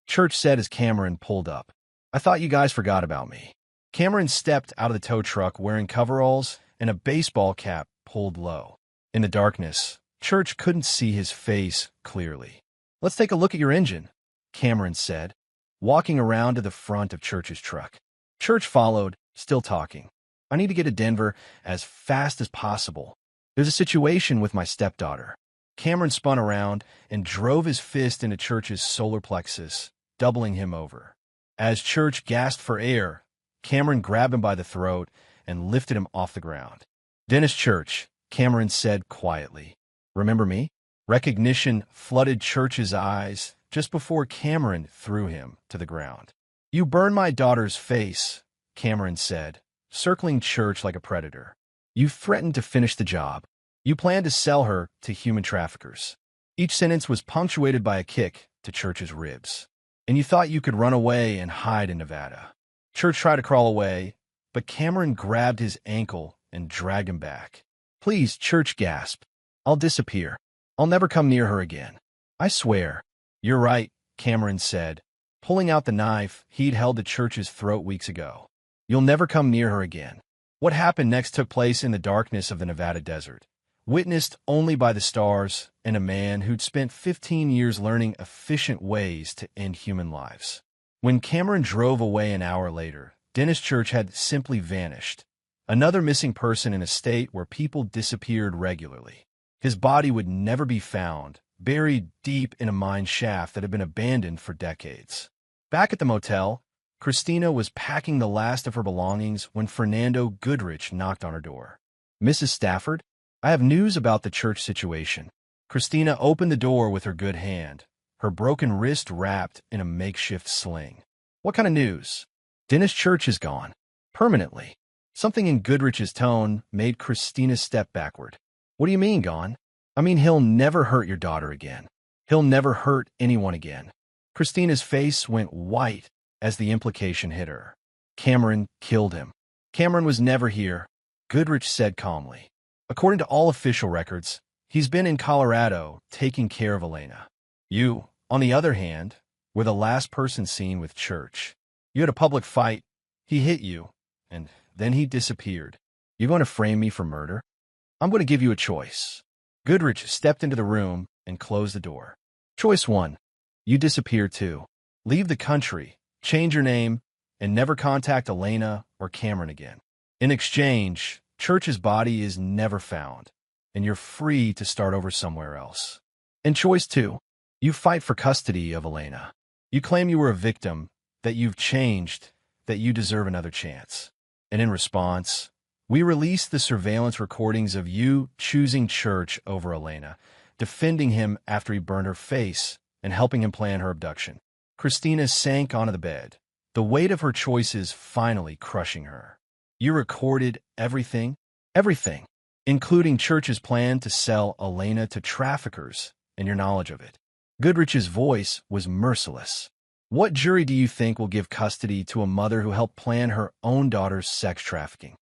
Church said as Cameron pulled up. "I thought you guys forgot about me." Cameron stepped out of the tow truck wearing coveralls and a baseball cap pulled low. In the darkness, Church couldn't see his face clearly. "Let's take a look at your engine," Cameron said. walking around to the front of Church's truck. Church followed, still talking. I need to get to Denver as fast as possible. There's a situation with my stepdaughter. Cameron spun around and drove his fist into Church's solar plexus, doubling him over. As Church gasped for air, Cameron grabbed him by the throat and lifted him off the ground. "Dennis Church," Cameron said quietly. "Remember me?" Recognition flooded Church's eyes just before Cameron threw him to the ground. "You burned my daughter's face," Cameron said, circling Church like a predator. "You threatened to finish the job. You planned to sell her to human traffickers." Each sentence was punctuated by a kick to Church's ribs. "And you thought you could run away and hide in Nevada." Church tried to crawl away, but Cameron grabbed his ankle and dragged him back. "Please," Church gasped. "I'll disappear. I'll never come near her again. I swear." "You're right," Cameron said, pulling out the knife he'd held to Church's throat weeks ago. "You'll never come near her again." What happened next took place in the darkness of the Nevada desert, witnessed only by the stars and a man who'd spent 15 years learning efficient ways to end human lives. When Cameron drove away an hour later, Dennis Church had simply vanished, another missing person in a state where people disappeared regularly. His body would never be found, buried deep in a mine shaft that had been abandoned for decades. Back at the motel, Christina was packing the last of her belongings when Fernando Goodrich knocked on her door. "Mrs. Stafford, I have news about the Church situation." Christina opened the door with her good hand, her broken wrist wrapped in a makeshift sling. "What kind of news?" "Dennis Church is gone. Permanently." Something in Goodrich's tone made Christina step backward. "What do you mean, gone?" "I mean he'll never hurt your daughter again. He'll never hurt anyone again." Christina's face went white as the implication hit her. "Cameron killed him." "Cameron was never here," Goodrich said calmly. "According to all official records, he's been in Colorado taking care of Elena. You, on the other hand, were the last person seen with Church. You had a public fight, he hit you, and then he disappeared. You're going to frame me for murder? I'm going to give you a choice." Goodrich stepped into the room and closed the door. "Choice 1. You disappear too. Leave the country, change your name, and never contact Elena or Cameron again. In exchange, Church's body is never found, and you're free to start over somewhere else. And choice 2. You fight for custody of Elena. You claim you were a victim, that you've changed, that you deserve another chance. And in response, we release the surveillance recordings of you choosing Church over Elena, defending him after he burned her face, and helping him plan her abduction." Christina sank onto the bed, the weight of her choices finally crushing her. "You recorded everything? Everything, including Church's plan to sell Elena to traffickers and your knowledge of it." Goodrich's voice was merciless. "What jury do you think will give custody to a mother who helped plan her own daughter's sex trafficking?"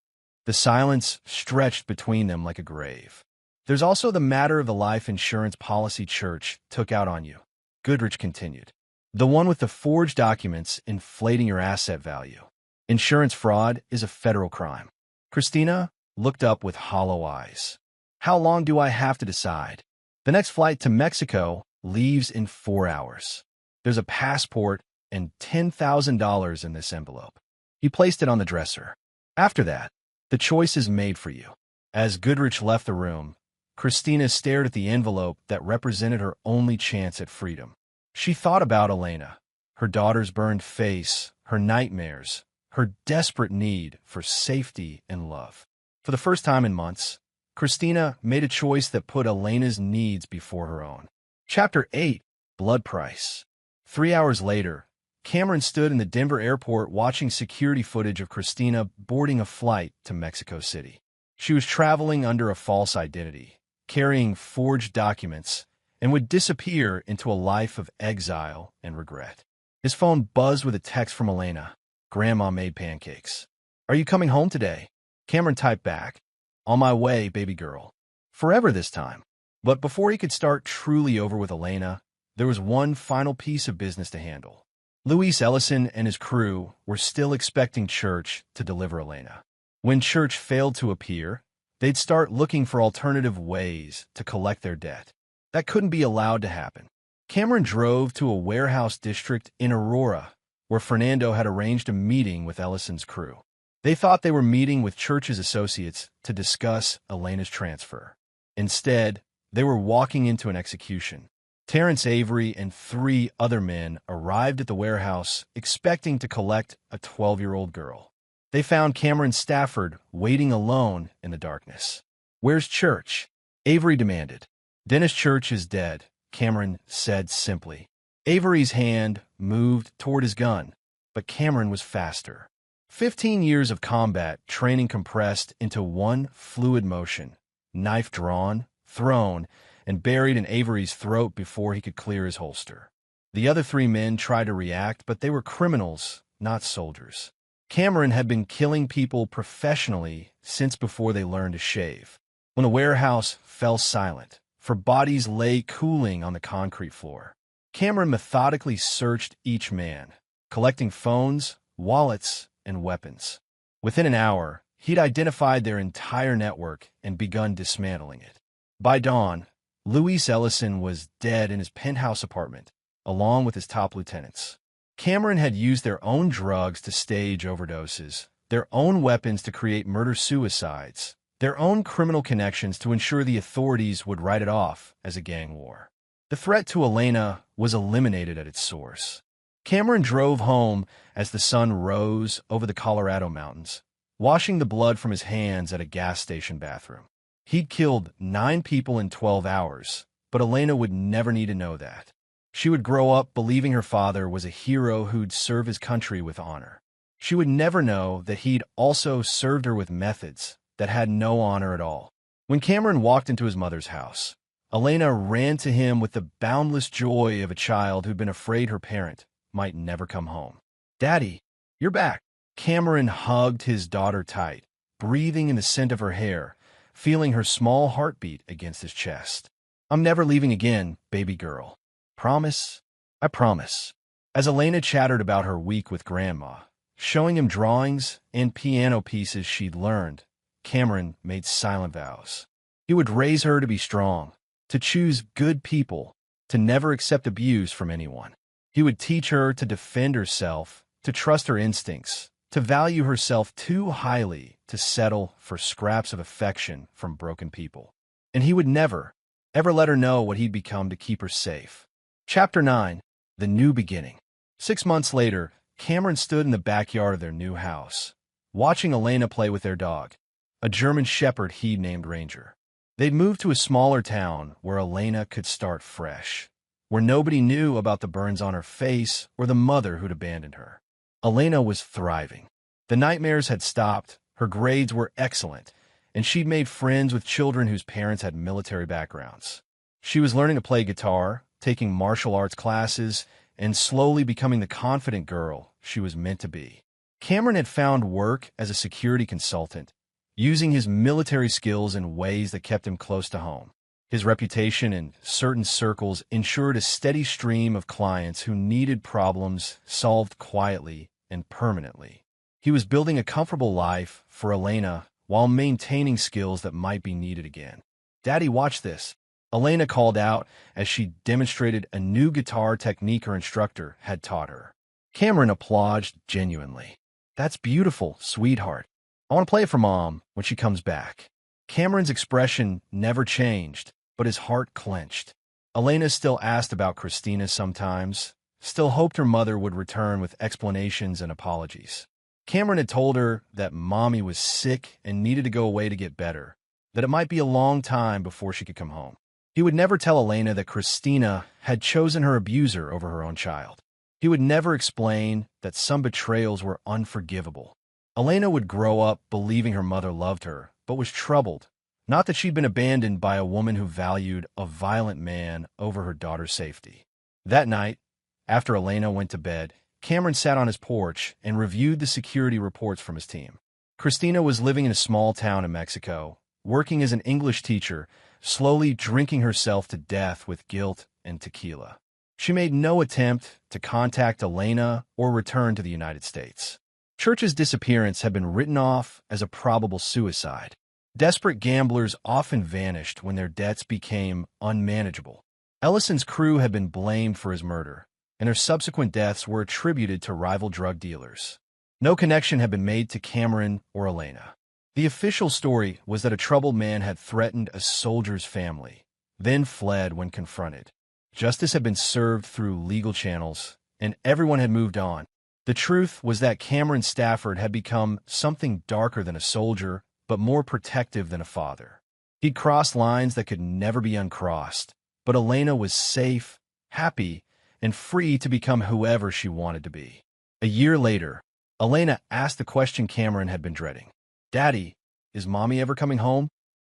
The silence stretched between them like a grave. "There's also the matter of the life insurance policy Church took out on you," Goodrich continued. "The one with the forged documents inflating your asset value. Insurance fraud is a federal crime." Christina looked up with hollow eyes. "How long do I have to decide?" "The next flight to Mexico leaves in 4 hours. There's a passport and $10,000 in this envelope." He placed it on the dresser. "After that, the choice is made for you." As Goodrich left the room, Christina stared at the envelope that represented her only chance at freedom. She thought about Elena, her daughter's burned face, her nightmares, her desperate need for safety and love. For the first time in months, Christina made a choice that put Elena's needs before her own. Chapter 8. Blood Price. 3 hours later, Cameron stood in the Denver airport watching security footage of Christina boarding a flight to Mexico City. She was traveling under a false identity, carrying forged documents, and would disappear into a life of exile and regret. His phone buzzed with a text from Elena. "Grandma made pancakes. Are you coming home today?" Cameron typed back, "On my way, baby girl." Forever this time. But before he could start truly over with Elena, there was one final piece of business to handle. Luis Ellison and his crew were still expecting Church to deliver Elena. When Church failed to appear, they'd start looking for alternative ways to collect their debt. That couldn't be allowed to happen. Cameron drove to a warehouse district in Aurora, where Fernando had arranged a meeting with Ellison's crew. They thought they were meeting with Church's associates to discuss Elena's transfer. Instead, they were walking into an execution. Terrence Avery and 3 other men arrived at the warehouse expecting to collect a 12-year-old girl. They found Cameron Stafford waiting alone in the darkness. "Where's Church?" Avery demanded. "Dennis Church is dead," Cameron said simply. Avery's hand moved toward his gun, but Cameron was faster. 15 years of combat training compressed into one fluid motion, knife drawn, thrown, and buried in Avery's throat before he could clear his holster. The other 3 men tried to react, but they were criminals, not soldiers. Cameron had been killing people professionally since before they learned to shave. When the warehouse fell silent, for bodies lay cooling on the concrete floor, Cameron methodically searched each man, collecting phones, wallets, and weapons. Within an hour, he'd identified their entire network and begun dismantling it. By dawn, Luis Ellison was dead in his penthouse apartment, along with his top lieutenants. Cameron had used their own drugs to stage overdoses, their own weapons to create murder-suicides, their own criminal connections to ensure the authorities would write it off as a gang war. The threat to Elena was eliminated at its source. Cameron drove home as the sun rose over the Colorado mountains, washing the blood from his hands at a gas station bathroom. He'd killed 9 people in 12 hours, but Elena would never need to know that. She would grow up believing her father was a hero who'd serve his country with honor. She would never know that he'd also served her with methods that had no honor at all. When Cameron walked into his mother's house, Elena ran to him with the boundless joy of a child who'd been afraid her parent might never come home. "Daddy, you're back." Cameron hugged his daughter tight, breathing in the scent of her hair, feeling her small heartbeat against his chest. "I'm never leaving again, baby girl. Promise?" "I promise." As Elena chattered about her week with Grandma, showing him drawings and piano pieces she'd learned, Cameron made silent vows. He would raise her to be strong, to choose good people, to never accept abuse from anyone. He would teach her to defend herself, to trust her instincts, to value herself too highly to settle for scraps of affection from broken people. And he would never, ever let her know what he'd become to keep her safe. Chapter 9. The New Beginning. 6 months later, Cameron stood in the backyard of their new house, watching Elena play with their dog, a German shepherd he'd named Ranger. They'd moved to a smaller town where Elena could start fresh, where nobody knew about the burns on her face or the mother who'd abandoned her. Elena was thriving. The nightmares had stopped, her grades were excellent, and she'd made friends with children whose parents had military backgrounds. She was learning to play guitar, taking martial arts classes, and slowly becoming the confident girl she was meant to be. Cameron had found work as a security consultant, using his military skills in ways that kept him close to home. His reputation in certain circles ensured a steady stream of clients who needed problems solved quietly and permanently. He was building a comfortable life for Elena while maintaining skills that might be needed again. "Daddy, watch this," Elena called out as she demonstrated a new guitar technique her instructor had taught her. Cameron applauded genuinely. "That's beautiful, sweetheart. I want to play it for Mom when she comes back." Cameron's expression never changed, but his heart clenched. Elena still asked about Christina sometimes, still hoped her mother would return with explanations and apologies. Cameron had told her that Mommy was sick and needed to go away to get better, that it might be a long time before she could come home. He would never tell Elena that Christina had chosen her abuser over her own child. He would never explain that some betrayals were unforgivable. Elena would grow up believing her mother loved her, but was troubled, not that she'd been abandoned by a woman who valued a violent man over her daughter's safety. That night, after Elena went to bed, Cameron sat on his porch and reviewed the security reports from his team. Christina was living in a small town in Mexico, working as an English teacher, slowly drinking herself to death with guilt and tequila. She made no attempt to contact Elena or return to the United States. Church's disappearance had been written off as a probable suicide. Desperate gamblers often vanished when their debts became unmanageable. Ellison's crew had been blamed for his murder, and their subsequent deaths were attributed to rival drug dealers. No connection had been made to Cameron or Elena. The official story was that a troubled man had threatened a soldier's family, then fled when confronted. Justice had been served through legal channels, and everyone had moved on. The truth was that Cameron Stafford had become something darker than a soldier, but more protective than a father. He'd crossed lines that could never be uncrossed, but Elena was safe, happy, and free to become whoever she wanted to be. A year later, Elena asked the question Cameron had been dreading. "Daddy, is Mommy ever coming home?"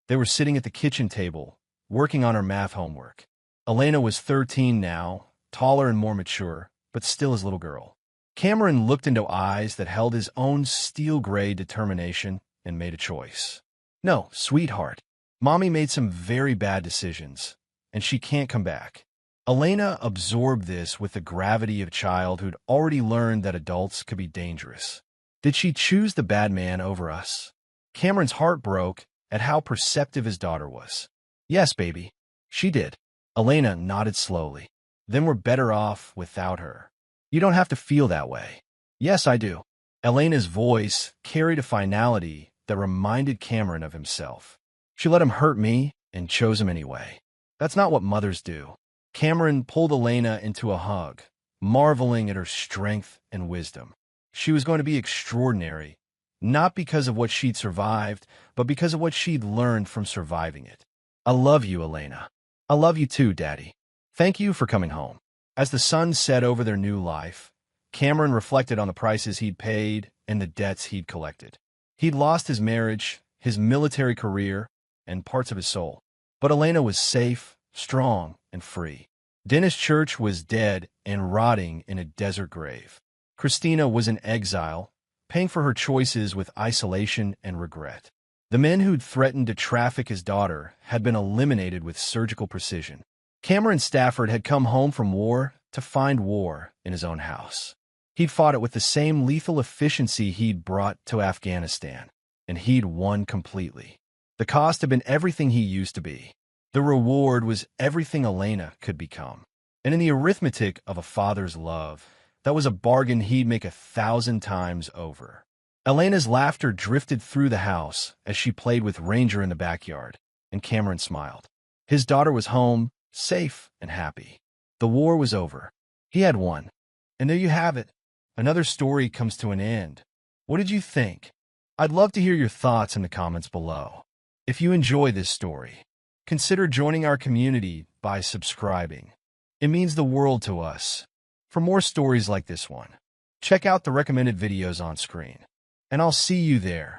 They were sitting at the kitchen table, working on her math homework. Elena was 13 now, taller and more mature, but still his little girl. Cameron looked into eyes that held his own steel-gray determination and made a choice. "No, sweetheart. Mommy made some very bad decisions, and she can't come back." Elena absorbed this with the gravity of a child who'd already learned that adults could be dangerous. Did she choose the bad man over us? Cameron's heart broke at how perceptive his daughter was. "Yes, baby, she did." Elena nodded slowly. "Then we're better off without her." "You don't have to feel that way." "Yes, I do." Elena's voice carried a finality that reminded Cameron of himself. "She let him hurt me and chose him anyway. That's not what mothers do." Cameron pulled Elena into a hug, marveling at her strength and wisdom. She was going to be extraordinary, not because of what she'd survived, but because of what she'd learned from surviving it. "I love you, Elena." "I love you too, Daddy. Thank you for coming home." As the sun set over their new life, Cameron reflected on the prices he'd paid and the debts he'd collected. He'd lost his marriage, his military career, and parts of his soul. But Elena was safe, strong, and free. Dennis Church was dead and rotting in a desert grave. Christina was in exile, paying for her choices with isolation and regret. The men who'd threatened to traffic his daughter had been eliminated with surgical precision. Cameron Stafford had come home from war to find war in his own house. He'd fought it with the same lethal efficiency he'd brought to Afghanistan, and he'd won completely. The cost had been everything he used to be. The reward was everything Elena could become. And in the arithmetic of a father's love, that was a bargain he'd make 1,000 times over. Elena's laughter drifted through the house as she played with Ranger in the backyard, and Cameron smiled. His daughter was home, safe and happy. The war was over. He had won. And there you have it. Another story comes to an end. What did you think? I'd love to hear your thoughts in the comments below. If you enjoy this story, consider joining our community by subscribing. It means the world to us. For more stories like this one, check out the recommended videos on screen. And I'll see you there.